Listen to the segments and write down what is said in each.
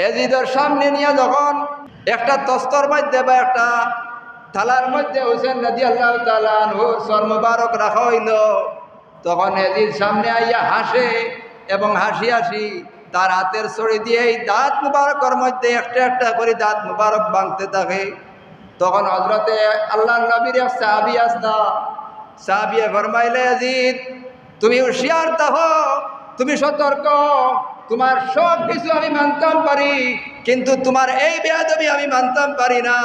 এজিদের সামনে নিয়ে যখন একটা তস্তর মধ্যে বা একটা থালার মধ্যে হুসেন রাদিয়াল্লাহু তাআলা আনহুর সর মুবারক রাখা হইল, তখন এজিদ সামনে আইয়া হাসে এবং হাসি হাসি তার হাতের ছড়ি দিয়ে এই দাঁত মুবারকের মধ্যে একটা একটা করে দাঁত মুবারক ভাঙতে থাকে। তখন হযরতে আল্লাহর নবীর এক সাহাবী আসতা, সাহাবিয়ে ফরমাইলে, এজিদ তুমি হুঁশিয়ার থাকো, তুমি সতর্ক, তোমার সব কিছু আমি মানতাম পারি, কিন্তু তোমার এই বেয়াদবি আমি মানতাম পারি না।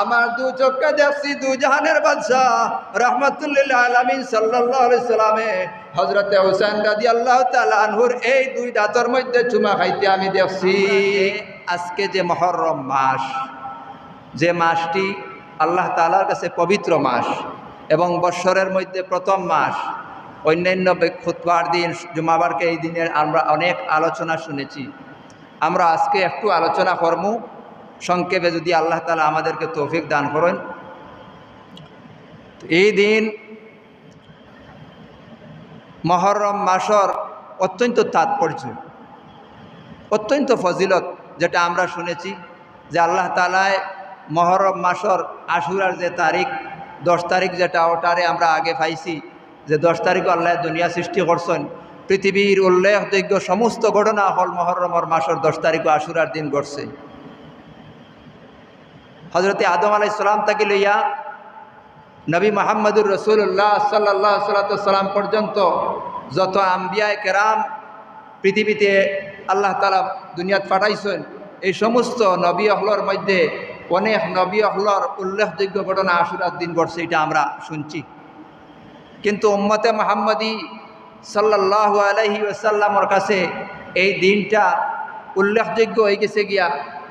আমার দু চোখে দেখছি দু জাহানের বাদশাহ রাহমাতুল্লিল আলামিন সাল্লাল্লাহু আলাইহি সাল্লামে হযরতে হুসাইন রাদিয়াল্লাহু তাআলা আনহুর এই দুই দাঁতের মধ্যে চুমা খাইতে আমি দেখছি। আজকে যে মুহররম মাস, যে মাসটি আল্লাহ তাআলার কাছে পবিত্র মাস এবং বৎসরের মধ্যে প্রথম মাস, অন্যান্য খুতবার দিন জুমাবারকে এই দিনের আমরা অনেক আলোচনা শুনেছি। আমরা আজকে একটু আলোচনা করব সংক্ষেপে, যদি আল্লাহ তাআলা আমাদেরকে তৌফিক দান করেন। এই দিন মুহররম মাসের অত্যন্ত তাৎপর্য, অত্যন্ত ফজিলত, যেটা আমরা শুনেছি যে আল্লাহ তাআলা মুহররম মাসের আশুরার যে তারিখ 10 তারিখ, যেটা ওটারে আমরা আগে পাইছি যে 10 তারিখ আল্লাহ দুনিয়া সৃষ্টি করছেন। পৃথিবীর উল্লেখযোগ্য সমস্ত ঘটনা হল মুহররমের মাসের 10 তারিখ আশুরার দিন ঘটছে। হযরতে আদম আলাইহিস সালাম থেকে লইয়া নবী মুহাম্মদুর রাসূলুল্লাহ সাল্লাল্লাহু আলাইহি ওয়াসাল্লাম পর্যন্ত যত আম্বিয়ায়ে কেরাম পৃথিবীতে আল্লাহ তাআলা দুনিয়াত পাঠাইছেন, এই সমস্ত নবী হলর মধ্যে অনেক নবী হলর উল্লেখযোগ্য ঘটনা আশুরার দিন ঘটছে, এটা আমরা শুনছি। কিন্তু উম্মতে মুহাম্মদী সাল্লাল্লাহু আলাইহি ওয়াসাল্লামের কাছে এই দিনটা উল্লেখযোগ্য হয়ে গেছে গিয়া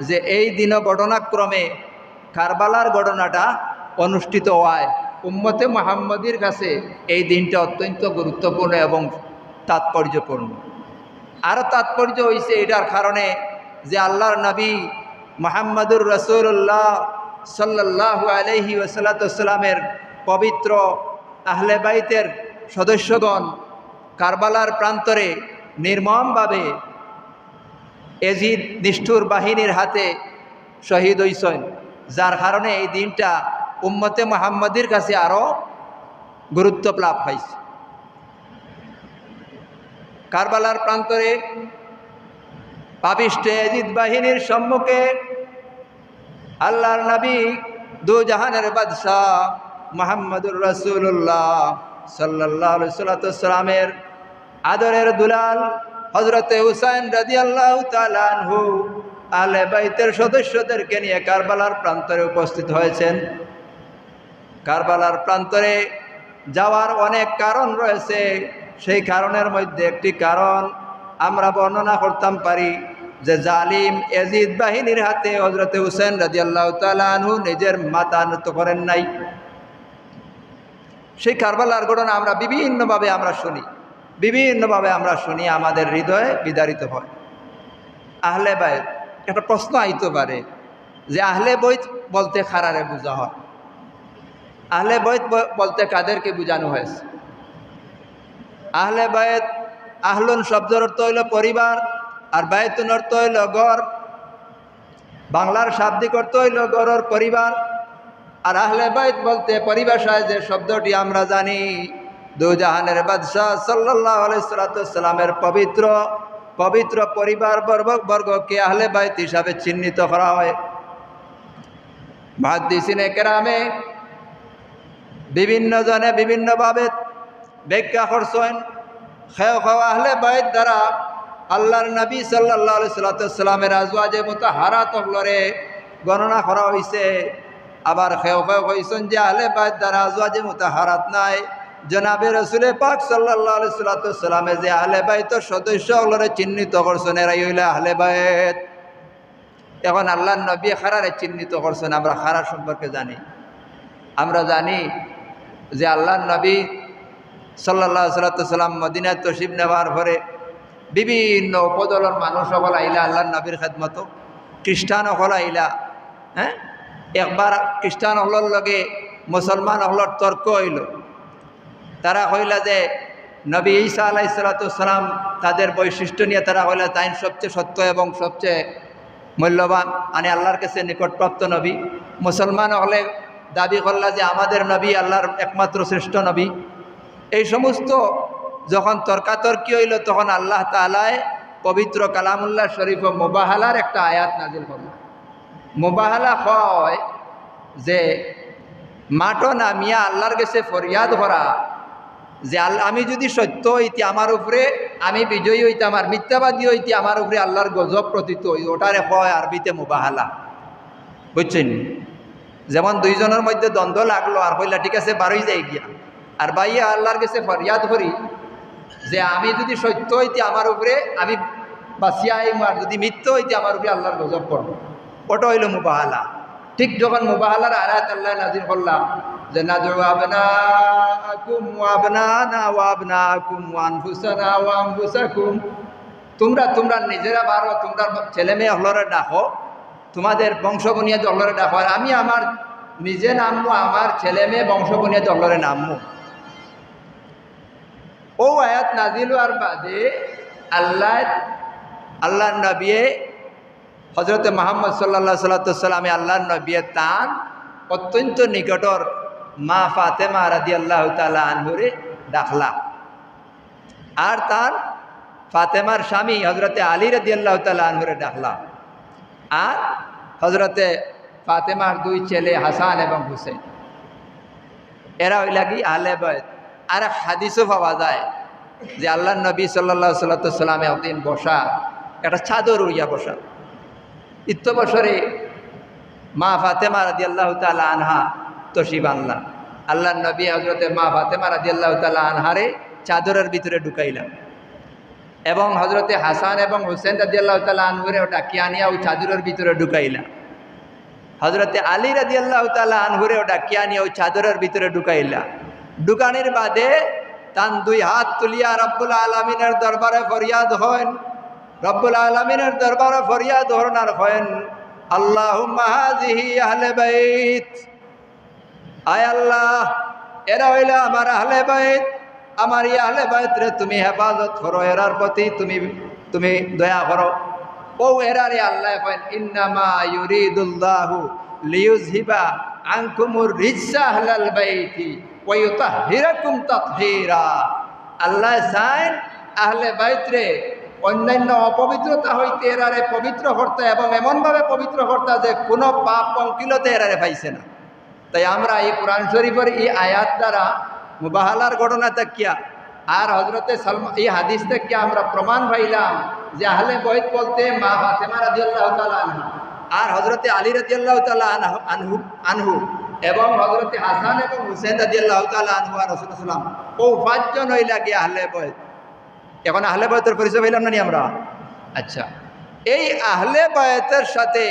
যে এই দিন ঘটনাক্রমে কারবালার ঘটনাটা অনুষ্ঠিত হয়। উম্মতে মুহাম্মদীর কাছে এই দিনটা অত্যন্ত গুরুত্বপূর্ণ এবং তাৎপর্যপূর্ণ। আরও তাৎপর্য হয়েছে এটার কারণে যে আল্লাহর নবী মুহাম্মদুর রাসূলুল্লাহ সাল্লাল্লাহু আলাইহি ওয়াসাল্লামের পবিত্র আহলে বাইতের সদস্যগণ কারবালার প্রান্তরে নির্মমভাবে এজিদ নিষ্ঠুর বাহিনীর হাতে শহীদ হইছেন, যার কারণে এই দিনটা উম্মতে মুহাম্মদীর কাছে আরও গুরুত্ব লাভ পাইছে। কারবালার প্রান্তরে পাপিষ্ঠ এজিদ বাহিনীর সম্মুখে আল্লাহর নবী দু জাহানের বাদশাহ মুহাম্মদুর রাসূলুল্লাহ সাল্লাল্লাহু আলাইহি ওয়াসাল্লামের আদরের দুলাল হযরতে হুসাইন রাদিয়াল্লাহু তাআলা আনহু আহলে বাইতের সদস্যদেরকে নিয়ে কারবালার প্রান্তরে উপস্থিত হয়েছেন। কারবালার প্রান্তরে যাওয়ার অনেক কারণ রয়েছে, সেই কারণের মধ্যে একটি কারণ আমরা বর্ণনা করতাম পারি যে জালিম এজিদ বাহিনীর হাতে হযরতে হুসাইন রাদিয়াল্লাহু তাআলা আনহু নিজের মাথা নত করেন নাই। সেই কারবালার ঘটনা আমরা বিভিন্নভাবে আমরা শুনি, আমাদের হৃদয়ে বিদারিত হয়। আহলে বাইত, একটা প্রশ্ন আইতে পারে যে আহলে বাইত বলতে কারারে বোঝা হয়? আহলে বাইত বলতে কাদেরকে বোঝানো হয়েছে? আহলে বাইত, আহলুন শব্দের অর্থ হইল পরিবার, আর বাইতুন অর্থ হইল ঘর। বাংলার শাব্দিক অর্থ হইল ঘরের পরিবার। আর আহলে বাইত বলতে পরিভাষায় যে শব্দটি আমরা জানি, দু জাহানের বাদশাহ সাল্লাল্লাহু আলাইহি ওয়াসাল্লামের পবিত্র পরিবার বর্গকে আহলে বাইত হিসাবে চিহ্নিত করা হয়। মুহাদ্দিসিনে কেরামে বিভিন্ন জনে বিভিন্নভাবে ব্যাখ্যা করছেন। আহলে বাইত দ্বারা আল্লাহর নবী সাল্লাল্লাহু আলাইহি ওয়াসাল্লামের আজওয়াজে মুতাহহারাত হলরে গণনা করা হয়েছে। আবার কইছেন যে আহলে বাইত দ্বারা আজওয়াজে মুতাহহারাত নাই, জনাবে রাসূল পাক সাল্লাল্লাহু আলাইহি ওয়াসাল্লামে যে আহলে বাইতের সদস্য হলরে চিহ্নিত করছেন, এরাই হইল আহলে বাইত। এখন আল্লাহর নবী খারারে চিহ্নিত করছেন, আমরা খারার সম্পর্কে জানি। আমরা জানি যে আল্লাহর নবী সাল্লাল্লাহু আলাইহি ওয়াসাল্লাম মদিনায় তশরিফ নেওয়ার পরে বিভিন্ন উপদলের মানুষ সকল আইলা আল্লাহর নবীর খেদমত। খ্রিস্টান সকল আইলা, একবার খ্রিস্টান হলর লগে মুসলমান হলর তর্ক হইল। তারা কইলা যে নবী ঈসা আলাইহিস সালাম তাদের বৈশিষ্ট্য নিয়ে তারা কইলা তাই সবচেয়ে সত্য এবং সবচেয়ে মূল্যবান আল্লাহর কাছে নিকটপ্রাপ্ত নবী। মুসলমান হলে দাবি করলা যে আমাদের নবী আল্লাহর একমাত্র শ্রেষ্ঠ নবী। এই সমস্ত যখন তর্কাতর্কি হইল তখন আল্লাহ তাআলাই পবিত্র কালামুল্লাহ শরীফ ও মুবাহালার একটা আয়াত নাজিল করলেন। মুবাহালা হয় যে মাটো নামিয়া আল্লাহর কাছে ফরিয়াদ করা যে আমি যদি সত্য হইতে আমার উপরে আমি বিজয়ী হইতে, আমার মিথ্যাবাদী হইতে আমার উপরে আল্লাহর গজব প্রতীত হই, ওটারে হয় আরবিতে মুবাহালা। বুঝছেন? যেমন দুইজনের মধ্যে দ্বন্দ্ব লাগলো আর কইলা ঠিক আছে বারোই যাই গিয়া, আর বাইয়া আল্লাহর কাছে ফরিয়াদ করি যে আমি যদি সত্য হইতে আমার উপরে আমি বাঁচিয়া আইম, আর যদি মিথ্যা হইতে আমার উপরে আল্লাহর গজব পড়বো, ওটা হইল মুবাহালা। ঠিক যখন মুবাহালার আয়াত আল্লাহ নাযিল করলাম যে নাদউ আবনাকুম ওয়া আবনানা ওয়া আবনাকুম ওয়া আনফুসানা ওয়া আনফুসাকুম, তোমরা নিজেরা বারো, তোমরা ছেলে মেয়ে হলরে ডাকো, তোমাদের বংশ বুনিয়াদ হলরে ডাকো, আর আমি আমার নিজে নামবো, আমার ছেলে মেয়ে বংশ বুনিয়াদ হলরে নামবো। ও আয়াত নাজিল হওয়ার বাদে আল্লাহর নবী হজরত মুহাম্মদ সাল্লাল্লাহু আলাইহি সাল্লামে আল্লাহর নবী তান অত্যন্ত নিকটর মা ফাতেমা রাদিয়াল্লাহু তাআলা আনহুরে ডাকলা, আর তার ফাতেমার স্বামী হজরতে আলী রাদিয়াল্লাহু তাআলা আনহুরে ডাকলা, আর হজরতে ফাতেমার দুই ছেলে হাসান এবং হুসেন, এরা হইলা কি আহলে বাইত। আর হাদিসও পাওয়া যায় যে আল্লাহর নবী সাল্লাল্লাহু আলাইহি সাল্লামে একদিন বসা, একটা চাদর উড়িয়া বসা। বছরে মা ফাতেমা রাদিয়াল্লাহু তাআলা আনহা তশরিফ আনলা, আল্লাহর নবী হজরতে মা ফাতেমা রাদিয়াল্লাহু তাআলা আনহারে চাদরের ভিতরে ঢুকাইলাম, এবং হজরতে হাসান এবং হুসেন রাদিয়াল্লাহু তাআলা আনহুরে ডাকিয়া আনিয়া ওই চাদরের ভিতরে ঢুকাইলাম, হজরতে আলী রাদিয়াল্লাহু তাআলা আনহুরে ডাকিয়া আনিয়া ওই চাদরের ভিতরে ঢুকাইলা। ঢুকানির বাদে তান দুই হাত তুলিয়া রব্বুল আলামিনের দরবারে ফরিয়াদ হন, রব্বুল আলামিনের দরবারে ফরিয়াদ হন আর হন আল্লাহুম্মা হাযিহি আহলে বাইত, আয় আল্লাহ এরা হইলা আমার আহলে বাইত, আমার এই আহলে বাইত রে তুমি হেফাজত করো, এরার প্রতি তুমি দয়া করো। ও এরারে আল্লাহ কইন ইন্নামা ইউরিদুল্লাহু লিইউযহিবা আনকুমুর রিজসা আহলাল বাইতি ওয়া ইউতাহহিরাকুম তাতহীরা। আল্লাহ চান আহলে বাইত রে অন্যান্য অপবিত্রতা হইতে এরারে পবিত্র করতে, এবং এমনভাবে পবিত্র করতে যে কোনো পাপ পঙ্কিলতে এরারে পাইছে না। তাই আমরা এই কোরআন শরীফের এই আয়াত দ্বারা মুবাহালার ঘটনা তাকিয়া আর হজরতে সালমান এই হাদিস থেকে আমরা প্রমাণ পাইলাম যে আহলে বাইত বলতে মা ফাতেমা রাদিয়াল্লাহু তাআলা আনহা আর হজরতে আলী রাদিয়াল্লাহু তাআলা আনহু এবং হজরতে হাসান এবং হুসেন রাদিয়াল্লাহু তাআলা আনহু আর রাসূলুল্লাহ সাল্লাল্লাহু আলাইহি ওয়াসাল্লাম ও পাঁচজন হইলা কি আহলে বাইত। এখন আহলে বাইতের পরিচয় পাইলাম না নি আমরা? আচ্ছা, এই আহলে বাইতের সাথে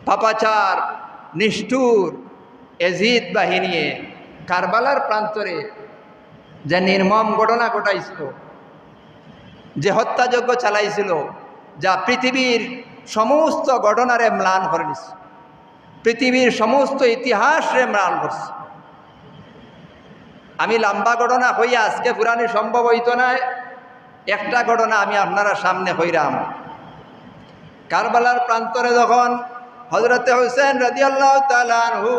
পাপাচার নিষ্ঠুর এজিদ বাহিনী কারবালার প্রান্তরে যে নির্মম ঘটনা ঘটাইছিল, যে হত্যাযজ্ঞ চালাইছিল, যা পৃথিবীর সমস্ত ঘটনারে ম্লান করে দিছে, পৃথিবীর সমস্ত ইতিহাসরে ম্লান করছে। আমি লম্বা ঘটনা হইয়া আজকে পুরানি সম্ভব হইত না, একটা ঘটনা আমি আপনারা সামনে হইরাম। কারবালার প্রান্তরে যখন হজরতে হুসেন রাদিয়াল্লাহু তাআলা আনহু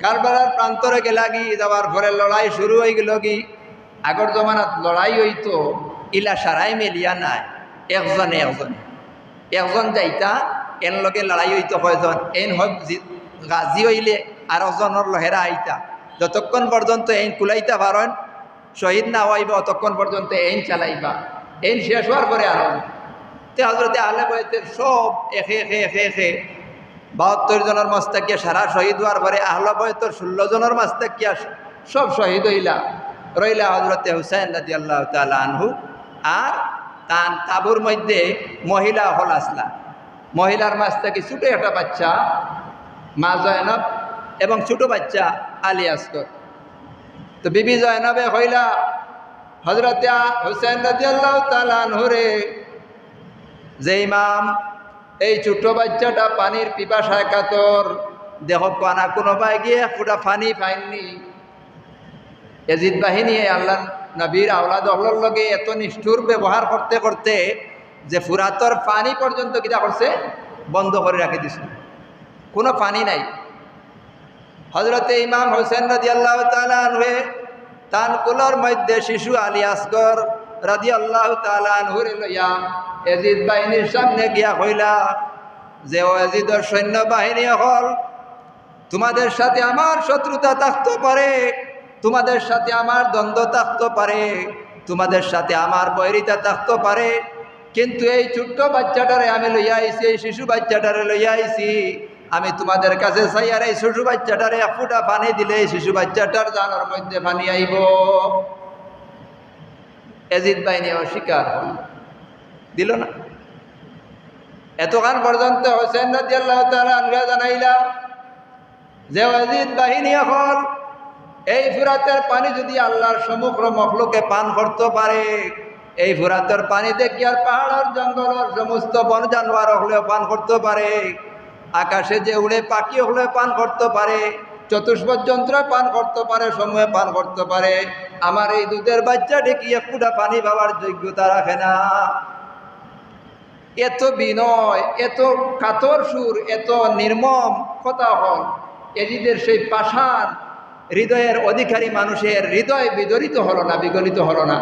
কারবালার প্রান্তরে গেলাগি যাওয়ার পরে লড়াই শুরু হয়ে গেল কি। আগর জমানাত লড়াই হইতো ইলা সারাই মেলিয়া নাই, একজন যাইতা এন লগে লড়াই হইতো কয়জন, এন হক গাজী হইলে আর একজনের লহেরা আইতা, যতক্ষণ পর্যন্ত এন কুলাইতা পারেন শহীদ না হইব অতক্ষণ পর্যন্ত এন চালাইবা, এন শেষ হওয়ার পরে আর তে হজরতে আহলে বাইতের সব একে 72 জনের মাঝ থাকিয়া সারা শহীদ হওয়ার পরে আহলে বাইতের 16 জনের মাঝ থাকিয়া সব শহীদ রইলা হজরতে হুসেন রাদিয়াল্লাহু তাআলা আনহু। আর তান তাবুর মধ্যে মহিলা হল আসলা, মহিলার মাঝ থেকে ছোটো একটা বাচ্চা মা জয়নব এবং ছোটো বাচ্চা আলী আসগর। তো বিবি জয়নবে হইলা হজরতে হুসেন রাদিয়াল্লাহু তাআলা আনহুরে যে ইমাম এই ছোট্ট বাচ্চাটা পানির পিপাসায় কাতর, দেহ পানা কোনোবাই গিয়ে ফুটা পানি পাইনি। এজিদ বাহিনী আল্লাহ নবীর আওলাদ অহলর লগে এত নিষ্ঠুর ব্যবহার করতে করতে যে ফুরাতর পানি পর্যন্ত কিনা করছে, বন্ধ করে রাখে দিছে, কোনো পানি নাই। হজরতে ইমাম হোসেন রাদিয়াল্লাহু তাআলা আনহু তান কুলোর মধ্যে শিশু আলী আসগর রাদিয়াল্লাহু তাআলা আনহুর লইয়া এজিদ বাহিনীর সামনে গিয়া কইলা যে ও এজিদের সৈন্যবাহিনী হল, তোমাদের সাথে আমার শত্রুতা থাকতে পারে, তোমাদের সাথে আমার দ্বন্দ্ব থাকতে পারে, তোমাদের সাথে আমার বৈরিতা থাকতে পারে, কিন্তু এই ছোট্ট বাচ্চাটারে আমি লইয়া আইছি, এই শিশু বাচ্চাটারে লইয়া আইছি, আমি তোমাদের কাছে চাই আর এই শিশু বাচ্চাটারে এক ফুটা পানি দিলে এই শিশু বাচ্চাটার জানার মধ্যে পানি আইব। এজিদ বাহিনী অস্বীকার দিল না। এতক্ষণ পর্যন্ত হোসেন রাদিয়াল্লাহু তাআলা আনহু জানাইলা যে এজিদ বাহিনী হল, এই ফুরাতের পানি যদি আল্লাহর সমগ্র মখলুকে পান করতে পারে, এই ফুরাতের পানি দেখি আর পাহাড়ের জঙ্গলের সমস্ত বন জানোয়ার হলেও পান করতে পারে, আকাশে যে উড়ে পাখি হলে পান করতে পারে, চতুষ্পদ যন্ত্র পান করতে পারে, সময়ে পান করতে পারে, আমার এই দুধের বাচ্চা ডেকে এক ফুটা পানি পাওয়ার যোগ্যতা রাখে না। এত বিনয়, এত কাতর সুর, এত নির্মম কথা হল এজিদের সেই পাষাণ হৃদয়ের অধিকারী মানুষের হৃদয় বিদরিত হলো না, বিগলিত হলো না।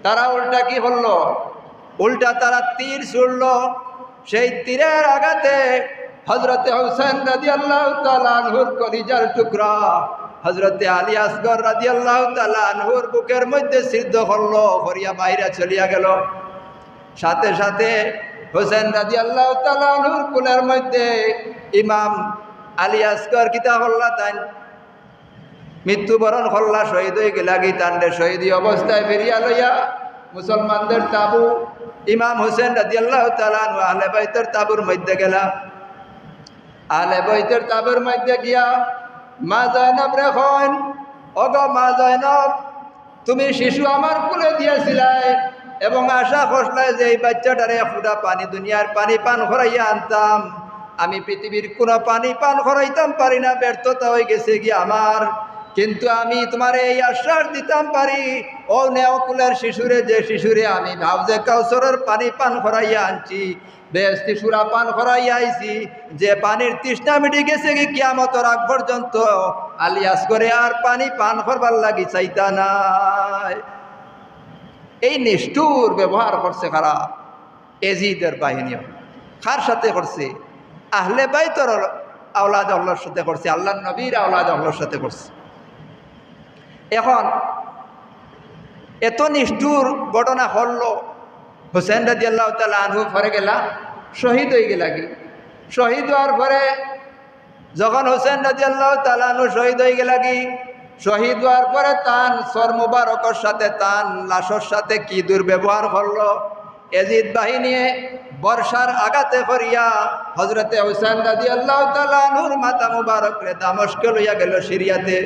তারা উল্টা কি হলো, উল্টা তারা তীর ছুড়ল। সেই তীরের আঘাতে হজরতে হোসেন রাদিয়াল্লাহু তাআলা আনহুর কলিজার টুকরা হজরতে আলী আসগর রাদিয়াল্লাহু তাআলা আনহুর বুকের মধ্যে সিদ্ধ করলো, হরিয়া বাইরে চলিয়া গেল। সাথে সাথে হোসেন রাদিয়াল্লাহু তাআলা আনহুর কুলের মধ্যে ইমাম আলী আসগর কিতা হল্লা তাই মৃত্যুবরণ হল্লা, শহীদ হয়ে গেলা। গীতান্ডে শহীদ অবস্থায় ফিরিয়া লইয়া মুসলমানদের তাবু ইমাম হোসেন রাদিয়াল্লাহু তাআলা আনহু আহলে বাইতের তাবুর মধ্যে গেলা। আহলে বাইতের তাবুর মধ্যে গিয়া মা জয়নব রে কইন, ওগো মা জয়নব, তুমি শিশু আমার কুলে দিয়েছিলাই এবং আশা করছিলাই যে এই বাচ্চাটারে ফুটা পানি, দুনিয়ার পানি পান করাইয়া আনতাম, আমি পৃথিবীর কোনো পানি পান করাইতাম পারি না, ব্যর্থতা হয়ে গেছে গিয়ে আমার, কিন্তু আমি তোমার এই আশ্বাস দিতাম পারি, ও নেওকুলের শিশুরে, যে শিশুরে আমি হাউজে কাউসারের পানি পান করাইয়া আনছি, বেহেশতি সুরা পান করাইয়া আইছি, যে পানির তৃষ্ণা মিটে গেছে কি কিয়ামতের আগ পর্যন্ত আলী আসগরে আর পানি পান করবার লাগি চাইতা নাই। এই নিষ্ঠুর ব্যবহার করছে কারা? এজিদের বাহিনী। কার সাথে করছে? আহলে বাইতের আওলাদ আল্লাহর সাথে করছে, আল্লাহর নবীর আওলাদ আল্লাহর সাথে করছে। এখন এত নিষ্ঠুর ঘটনা হল, হোসেন রাদিয়াল্লাহু তাআলা আনহু পরে গেলা শহীদ হয়ে গেলা। কি শহীদ হওয়ার পরে যখন হোসেন রাদিয়াল্লাহু তাআলা আনহু শহীদ হয়ে গেলা, কি শহীদ হওয়ার পরে তান সর মুবারকের সাথে, তান লাশের সাথে কি দুর্ব্যবহার করলো। এজিদ বাহিনী বর্ষার আঘাতে করিয়া হজরতে হোসেন রাদিয়াল্লাহু তাআলা আনহুর মাথা মুবারকরে দামেস্কে লইয়া গেল, সিরিয়াতে,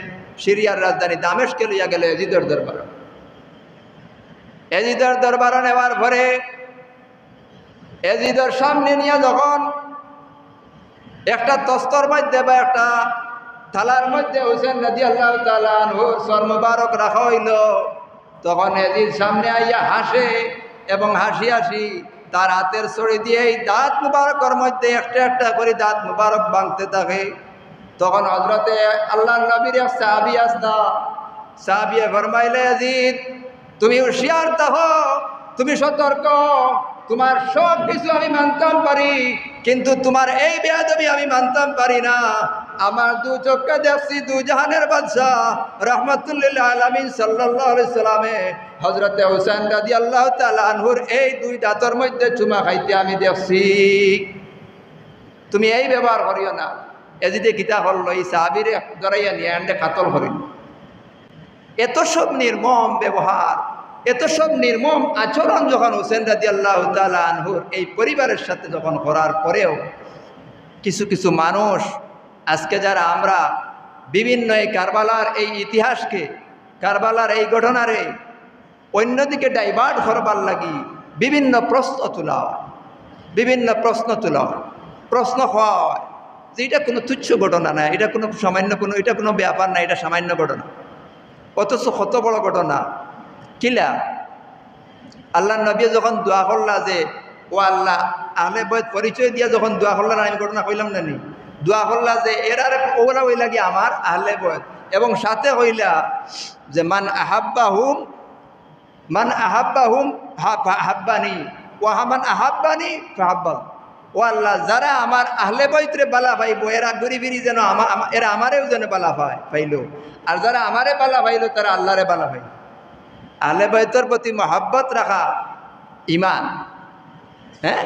সিরিয়ার রাজধানী দামেস্কে লইয়া গেল এজিদের দরবার। এজিদের দরবার নেওয়ার পরে এজিদের সামনে নিয়ে যখন একটা তস্তর মধ্যে বা একটা থালার মধ্যে হোসেন রাদিয়াল্লাহু তাআলা আনহুর সর মুবারক রাখা হইল, তখন এজিদ সামনে আইয়া হাসে এবং হাসি হাসি তার হাতের ছড়ি দিয়ে এই দাঁত মুবারকের মধ্যে একটা একটা করে দাঁত মুবারক ভাঙতে থাকে। তখন হজরতে আল্লাহর নবীর এক সাহাবী আসতা, সাহাবিয়ে ফরমাইলে, এজিদ তুমি হুঁশিয়ার থাকো, তুমি সতর্ক, তোমার সব কিছু আমি মানতাম পারি, কিন্তু তোমার এই বেয়াদবি আমি মানতাম পারি না। আমার দু চোখে দেখছি দু জাহানের বাদশাহ রাহমাতুল্লিল আলামিন সাল্লাল্লাহু আলাইহি সাল্লামে হযরতে হোসেন রাদিয়াল্লাহু তাআলা আনহুর এই দুই দাঁতের মধ্যে চুমা খাইতে আমি দেখছি, তুমি এই ব্যবহার করিও না। এজিদে কিতা হল, এই সাহাবীর ধরাইয়া নিয়ে আনতে কাতল করিল। এত সব নির্মম ব্যবহার, এত সব নির্মম আচরণ যখন হোসেন রাদিয়াল্লাহু তাআলা আনহুর এই পরিবারের সাথে যখন করার পরেও কিছু কিছু মানুষ আজকে যারা আমরা বিভিন্ন এই কারবালার এই ইতিহাসকে, কারবালার এই ঘটনারে অন্যদিকে ডাইভার্ট করবার লাগি বিভিন্ন প্রশ্ন তোলা হয়, বিভিন্ন প্রশ্ন তোলা হয়, প্রশ্ন হওয়া হয় যে এটা কোনো তুচ্ছ ঘটনা না, এটা কোনো সামান্য কোনো, এটা কোনো ব্যাপার না, এটা সামান্য ঘটনা, অথচ কত বড় ঘটনা। কিলা আল্লাহ নবী যখন দোয়া করলা যে ও আল্লাহ আহলে বয়ত পরিচয় দিয়া যখন দোয়া করলেন, আমি ঘটনা কইলাম না নি, দোয়া করলা যে এরার ওরা হইলা কি আমার আহলে বয়ত, এবং সাথে হইলা যে মান আহাব্বাহুম হাব্বানি ওয়াহামান আহাব্বানি ফাহাব্বা। ও আল্লাহ, যারা আমার আহলে বয়তরে বালা পাইব এরা ঘুরি ফিরি যেন এরা আমারেও যেন বালা পাইল, আর যারা আমারে বালা পাইল তারা আল্লাহরে বালা পাইল। আহলে বয়তের প্রতি মহাব্বত রাখা ইমান। হ্যাঁ,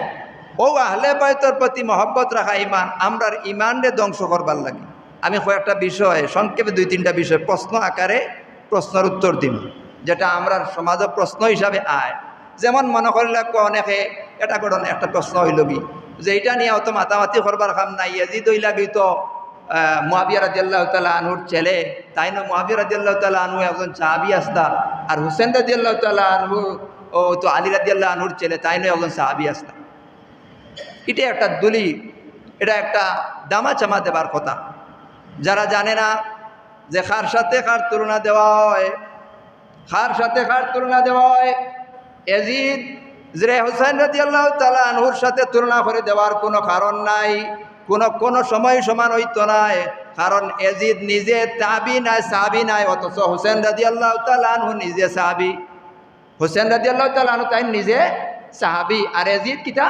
ও আহলে বয়তের প্রতি মহব্বত রাখা ইমান, আমরার ইমানরে ধ্বংস করবার লাগে। আমি কয়েকটা বিষয় সংক্ষেপে 2-3টা বিষয় প্রশ্ন আকারে প্রশ্নের উত্তর দিন, যেটা আমরার সমাজ প্রশ্ন হিসাবে আয়। যেমন মনে করলে অনেকে এটা করেন, একটা প্রশ্ন হইল কি যে এটা নিয়ে অত মাতামাতি করবার কাম নাই, ইয়াজিদ হইলা গিয়ে তো মুআবিয়া রাদিয়াল্লাহু তাআলা আনহুর ছেলে, তাই না? মুআবিয়া রাদিয়াল্লাহু তাআলা আনহু একজন সাহাবী আসতা, আর হুসেন রাদিয়াল্লাহু তাআলা আনহু ও তো আলী রাদিয়াল্লাহু আনহুর ছেলে, তাই নয় একজন সাহাবী আসতা। এটা একটা দলিল, এটা একটা দামাচামা দেবার কথা। যারা জানে না যে কার সাথে কার তুলনা দেওয়া হয়, কার সাথে কার তুলনা দেওয়া হয়, ইয়াজিদ যে হুসাইন রাদিয়াল্লাহু তাআলা আনহুর সাথে তুলনা করে দেওয়ার কোনো কারণ নাই, কোনো সময় সমান হইতো নাই। কারণ ইয়াজিদ নিজে তাবি নাই, সাহাবী নাই, অথচ হুসেন রাদিয়াল্লাহু তাআলা আনহু নিজে সাহাবী। হুসেন রাদিয়াল্লাহু তাআলা আনহু তাই নিজে সাহাবী, আর ইয়াজিদ কিতা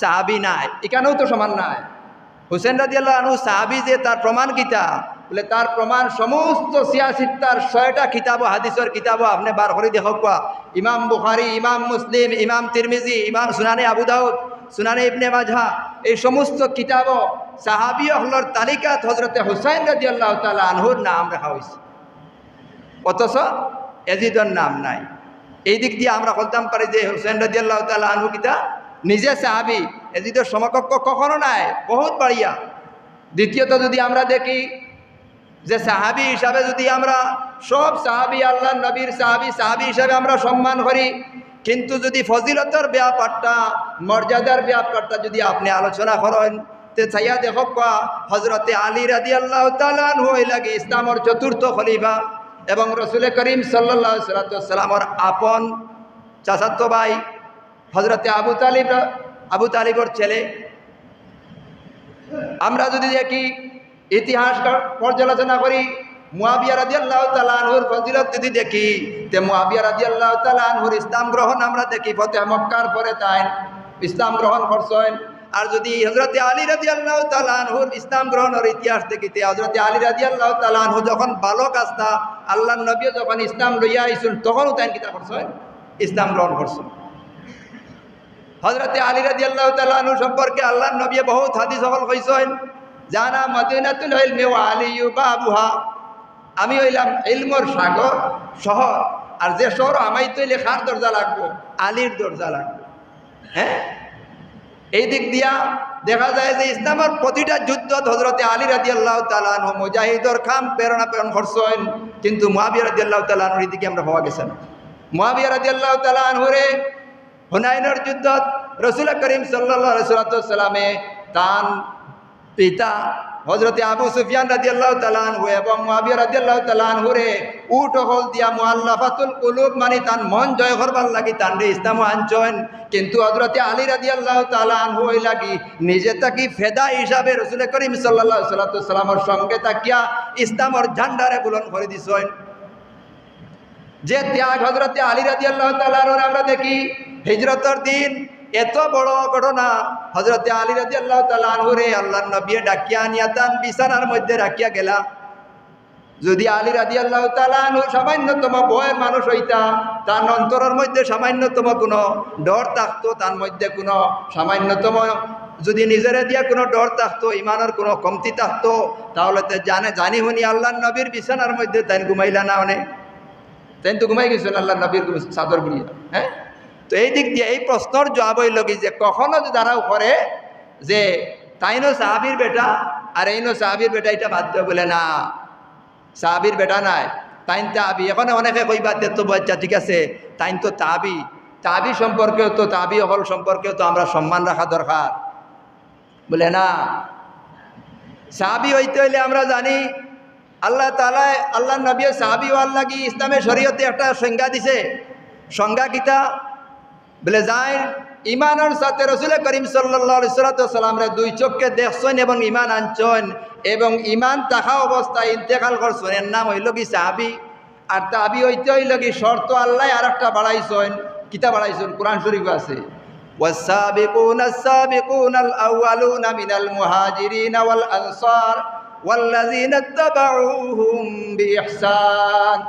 সাহাবী নাই, এখানেও তো সমান নাই। হুসেন রাদিয়াল্লাহু আনহু সাহাবী যে তার প্রমাণ কিতা বলে, তার প্রমাণ সমস্ত ৬৬টা কিতাব হাদিসের কিতাব আপনি বার করে দেখক। ইমাম বুখারী, ইমাম মুসলিম, ইমাম তিরমিজি, ইমাম সুনানে আবু দাউদ, সুনানে ইবনে মাজাহ, এই সমস্ত কিতাব সাহাবী হলর তালিকাত হযরতে হুসাইন রাদিয়াল্লাহু তাআলা আনহুর নাম রাখা হয়েছে, অথচ ইয়াজিদের নাম নাই। এই দিক দিয়ে আমরা বলতাম পারি যে হুসাইন রাদিয়াল্লাহু তাআলা আনহু কিতা নিজে সাহাবী, ইয়াজিদের সমকক্ষ কখনো নাই, বহুত বাড়িয়া। দ্বিতীয়ত যদি আমরা দেখি যে সাহাবী হিসাবে যদি আমরা সব সাহাবী আল্লাহ নবীর সাহাবী হিসাবে আমরা সম্মান করি, কিন্তু যদি ফজিলতের ব্যাপারটা, মর্যাদার ব্যাপারটা যদি আপনি আলোচনা করেন, তে চাইয়া দেখো হযরতে আলী রাদিয়াল্লাহু তাআলা আনহু লাগে ইসলামের ৪র্থ খলিফা এবং রাসূল করিম সাল্লাল্লাহু আলাইহি ওয়াসাল্লামের আপন চাচাতো ভাই হযরতে আবু তালিবর ছেলে। আমরা যদি দেখি ইতিহাস পর্যালোচনা করি, মুআবিয়া রাদিয়াল্লাহু তাআলা আনহুর ফজিলত যদি দেখি, তে মুআবিয়া রাদিয়াল্লাহু তাআলা আনহুর ইসলাম গ্রহণ আমরা দেখি ফতেহ মক্কার পরে তাই ইসলাম গ্রহণ করছেন। আর যদি হযরতে আলী রাদিয়াল্লাহু তাআলা আনহুর ইসলাম গ্রহণের ইতিহাস দেখিতে, হযরতে আলী রাদিয়াল্লাহু তাআলা আনহু যখন বালক আসতা, আল্লাহর নবী যখন ইসলাম লইয়া আইছেন, তখনও তাই কিতা করছেন, ইসলাম গ্রহণ করছেন। হযরতে আলী রাদিয়াল্লাহু তাআলা আনহু সম্পর্কে আল্লাহর নবী বহুত হাদিস সকল কইছেন, জানা মদিনাতুল ইলমি ওয়া আলিয়্যু বাবুহা, আমি হইলাম ইলমর সাগর শহর, আর যে শহর আমাই তৈলে কার দরজা লাগবো, আলীর দরজা লাগবে। হ্যাঁ, এই দিক দিয়া দেখা যায় যে ইসলামের প্রতিটা যুদ্ধ হযরতে আলী রাদিয়াল্লাহু তাআলা আনহু মুজাহিদর খাম প্রেরণ করছেন, কিন্তু মুআবিয়া রাদিয়াল্লাহু তাআলা আনহুর দিকে আমরা পাওয়া গেছে না। মুআবিয়া রাদিয়াল্লাহু তাআলা আনহুরে হুনাইনের যুদ্ধ রাসূল করিম সাল্লাল্লাহু আলাইহি ওয়াসাল্লামে তার পিতা হযরতে আবু সুফিয়ান রাদিয়াল্লাহু তাআলা আনহু এবং মুআবিয়া রাদিয়াল্লাহু তাআলা আনহুরে উট হল দিয়া মুআল্লাফাতুল কুলুব মানে তার মন জয় করবার লাগি তানরে ইসলাম আনছেন, কিন্তু হযরতে আলী রাদিয়াল্লাহু তাআলা আনহু ওই লাগি নিজে তাকি ফেদা হিসাবে রাসূল করিম সাল্লাল্লাহু আলাইহি ওয়াসাল্লামের সঙ্গে তাকিয়া ইসলামের ঝান্ডারে বুলন্দ করে দিছেন। যে ত্যাগ হযরতে আলী রাদিয়াল্লাহু তাআলা আনহুর আমরা দেখি হিজরতের দিন, এত বড় ঘটনা, হযরতে আলী রাদিয়াল্লাহু তাআলা আনহুরে আল্লাহর নবী ডাকিয়া নিয়া তান বিছানার মধ্যে রাখিয়া গেলা। যদি আলী রাদিয়াল্লাহু তাআলা আনহু সামান্যতম ভয়ের মানুষ হইতা, তার অন্তরের মধ্যে সামান্যতম কোনো ডর থাকতো, তার মধ্যে কোনো সামান্যতম যদি নিজের দিয়া কোনো ডর থাকতো, ইমানের কোনো কমতি থাকতো, তাহলে তো জানি হুনি আল্লাহর নবীর বিছানার মধ্যে তাই ঘুমাইলা না, অনেক তাই তো ঘুমাই গেছেন আল্লাহর নবীর চাদর বুড়িয়া। হ্যাঁ, তো এই দিক দিয়ে এই প্রশ্নর জবাব হইল কি যে কখনো যারাও করে যে তাইনো সাহাবীর বেটা আর এইনো সাহাবীর বেটা, এটা বাধ্য বলে না, সাহাবীর বেটা নাই, তাইন তাবি। এখন অনেকে কইবা তো বাচ্চা ঠিক আছে, তাইন তো তাবি সম্পর্কেও তো তাবি হল সম্পর্কেও তো আমরা সম্মান রাখা দরকার। বলে না, সাহাবী হইতে হইলে আমরা জানি আল্লাহ তাআলা আল্লাহ নবী সাহাবী হওয়ার লাগি ইসলামের শরীয়তে একটা সংজ্ঞা দিছে। সংজ্ঞা কিতা বলে যাই ইমানের সাথে রসুল করিম সাল্লাল্লাহু সাল্লামরে দুই চোখকে দেখছেন এবং ইমান আনছেন এবং ইমান থাকা অবস্থায় ইন্তেকাল করছেন, এর নাম হইল কি সাহাবি। আর তাবি হইতে হইল কি শর্ত আল্লাহ আর একটা বাড়াইছেন, কিতা বাড়াইছেন? কোরআন শরীফ আছে والسابقون السابقون الأولون من المهاجرين والأنصار والذين اتبعوهم بإحسان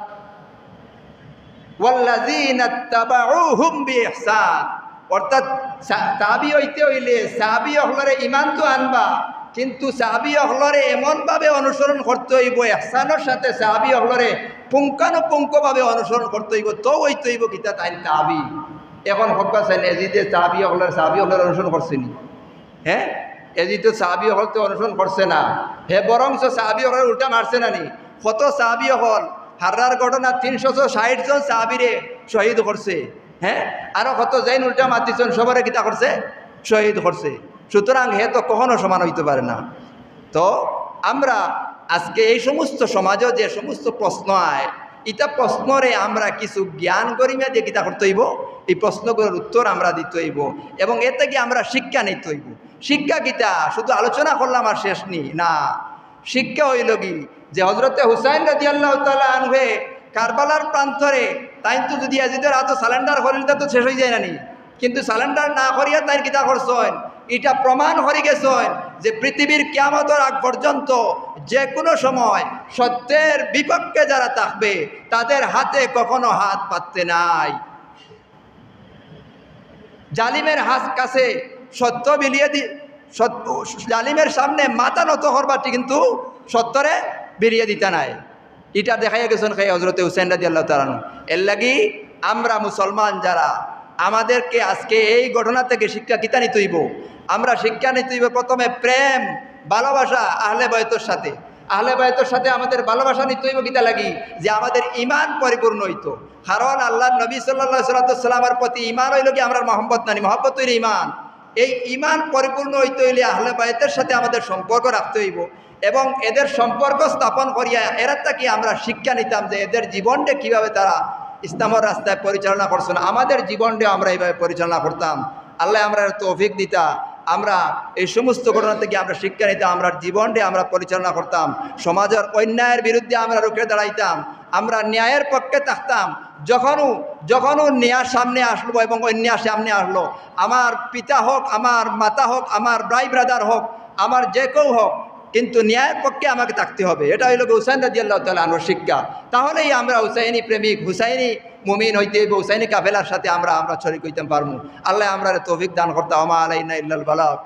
والذين اتبعوهم بإحسان। অর্থাৎ সাহাবী হইতে হইলে সাহাবী হলরে ইমান তো আনবা, কিন্তু সাহাবী হলরে এমনভাবে অনুসরণ করতে হইব, ইহসানের সাথে সাহাবী হলরে পুঙ্খানুপুঙ্খভাবে অনুসরণ করতে হইব, তো হইতে হইব কিতা তাই সাহাবী। এখন হকা চাইলে এজিদে সাহাবী হলের অনুসরণ করছেনি? হ্যাঁ, এজিদ তো সাহাবী হলতে অনুসরণ করছে না, হে বরং সাহাবী হলের উল্টা মারছে না নি। কত সাহাবী হল হারার ঘটনা 360 জন সাহাবীরে শহীদ করছে। হ্যাঁ, আরো কত যাইন উল্টা মাতিছেন, সবারে কিতা করছে? শহীদ করছে। সুতরাং হে তো কখনো সমান হইতে পারে না। তো আমরা আজকে এই সমস্ত সমাজও যে সমস্ত প্রশ্ন আয়, ইটা প্রশ্নরে আমরা কিছু জ্ঞান করিমে দিয়ে কিতা করতে হইব, এই প্রশ্নগুলোর উত্তর আমরা দিতে হইব এবং এ থেকে আমরা শিক্ষা নিতে হইব। শিক্ষা কিতা শুধু আলোচনা করলাম আর শেষ নি না, শিক্ষা হইল কি যে হজরতে হুসাইন রাদিয়াল্লাহু তাআলা আনহু কারবালার প্রান্তরে তাই তো যদি আজিদের হাতে সালেন্ডার করিল তো শেষ হয়ে যায় না নি, কিন্তু সালেন্ডার না করিয়া তাই কিতা করছেন, এটা প্রমাণ হয়ে গেছেন যে পৃথিবীর কিয়ামতের আগ পর্যন্ত যে কোনো সময় সত্যের বিপক্ষে যারা থাকবে তাদের হাতে কখনো হাত পাততে নাই। জালিমের হাত কাছে সত্য বিলিয়ে জালিমের সামনে মাথা নত করবাটি কিন্তু সত্যরে বেরিয়ে দিতে নাই। এটা দেখাইয়া গেছেন খাই হজরতে হুসাইন রাদিয়াল্লাহু তাআলা আনহু। এর লাগি আমরা মুসলমান যারা, আমাদেরকে আজকে এই ঘটনা থেকে শিক্ষা কিতা নিতে হইব? আমরা শিক্ষা নিতে হইব প্রথমে প্রেম ভালোবাসা আহলে বায়তের সাথে। আহলে বায়তের সাথে আমাদের ভালোবাসা নিতে হইব কিতা লাগি? যে আমাদের ইমান পরিপূর্ণ হইতো। কারণ আল্লাহ নবী সাল্লাল্লাহু আলাইহি সাল্লামের প্রতি ইমান হইল কি আমরা মহব্বত নানি, মহব্বত হইলে ইমান। এই ইমান পরিপূর্ণ হইতে হইলে আহলে বায়তের সাথে আমাদের সম্পর্ক রাখতে হইব এবং এদের সম্পর্ক স্থাপন করিয়া এরা তাকে আমরা শিক্ষা নিতাম যে এদের জীবনটা কিভাবে তারা ইসলামের রাস্তায় পরিচালনা করছেন, আমাদের জীবনটা আমরা এইভাবে পরিচালনা করতাম। আল্লাহ আমরা তৌফিক দিতা, আমরা এই সমস্ত ঘটনা থেকে আমরা শিক্ষা নিতাম, আমরা জীবনটা আমরা পরিচালনা করতাম, সমাজের অন্যায়ের বিরুদ্ধে আমরা রুখে দাঁড়াইতাম, আমরা ন্যায়ের পক্ষে থাকতাম। যখনও ন্যায় সামনে আসলো এবং অন্যায় সামনে আসলো, আমার পিতা হোক, আমার মাতা হোক, আমার ভাই ব্রাদার হোক, আমার যে কেউ হোক, কিন্তু ন্যায়ের পক্ষে আমাকে থাকতে হবে। এটা হইল হুসাইন রাদিয়াল্লাহু তাআলা আনহুর শিক্ষা। তাহলেই আমরা হুসাইনি প্রেমিক, হুসাইনি মুমিন হইতে হইব, হুসাইনি কাফেলার সাথে আমরা শরীক হইতে পারবো। আল্লাহ আমরা তৌফিক দান করতে। আমা আলাইনা ইল্লাল বালাগ।